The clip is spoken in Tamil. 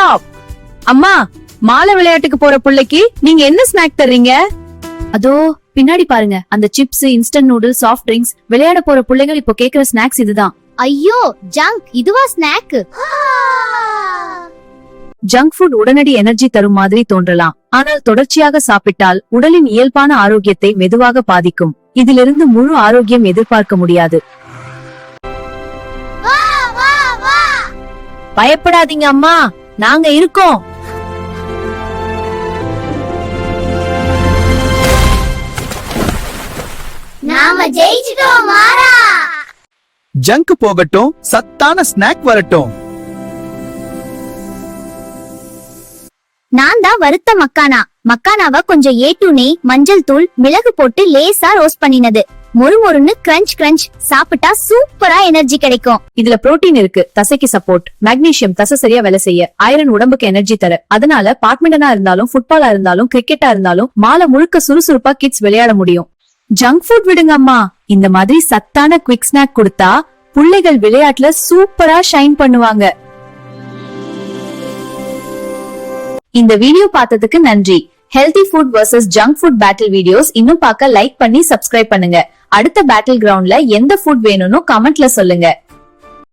ஸ்டாப். அம்மா, மாலை விளையாட்டுக்கு போற பிள்ளைக்கு நீங்க என்ன ஸ்நாக் தர்றீங்க? அதோ பின்னாடி பாருங்க, அந்த chips, instant noodles, soft drinks. விளையாட போற பிள்ளைங்க இப்போ கேக்குற ஸ்நாக்ஸ் இதுதான். ஐயோ, ஜங்க். இதுவா ஸ்நாக்? ஜங்க் ஃபுட் உடனடி எனர்ஜி தரும் மாதிரி தோன்றலாம், ஆனால் தொடர்ச்சியாக சாப்பிட்டால் உடலின் இயல்பான ஆரோக்கியத்தை மெதுவாக பாதிக்கும். இதிலிருந்து முழு ஆரோக்கியம் எதிர்பார்க்க முடியாது. பயப்படாதீங்க அம்மா, நாங்க இருக்கோம். நாம ஜெயிச்சிட்டோம் மாறா. ஜங்க் போகட்டும், சத்தான ஸ்நாக் வரட்டும். நான் தான் வறுத்த மக்கானாவ கொஞ்சம் ஏட்டு நெய், மஞ்சள் தூள், மிளகு போட்டு லேசா ரோஸ்ட் பண்ணினது. மொறுமொறுன்னு கிரன்ச் சாப்பிட்டா சூப்பரா எனர்ஜி கிடைக்கும். இதுல புரோட்டீன் இருக்கு, தசைக்கு சப்போர்ட். மேக்னீசியம் தசை சரியா வேலை செய்ய, ஐரன் உடம்புக்கு எனர்ஜி தர. அதனால பேட்மிண்டனா இருந்தாலும், ஃபுட்பாலா இருந்தாலும், கிரிக்கெட்டா இருந்தாலும் மாலை முழுக்க சுறுசுறுப்பா கிட்ஸ் விளையாட முடியும். ஜங்க் ஃபுட் விடுங்க அம்மா, இந்த மாதிரி சத்தான குவிக் ஸ்நாக் கொடுத்தா பிள்ளைகள் விளையாட்டுல சூப்பரா ஷைன் பண்ணுவாங்க. இந்த வீடியோ பார்த்ததுக்கு நன்றி. Healthy food versus junk food battle videos இன்னும் பார்க்க லைக் பண்ணி சப்ஸ்கிரைப் பண்ணுங்க. அடுத்த பேட்டில் கிரவுண்ட்ல எந்த ஃபுட் வேணும்னு கமெண்ட்ல சொல்லுங்க.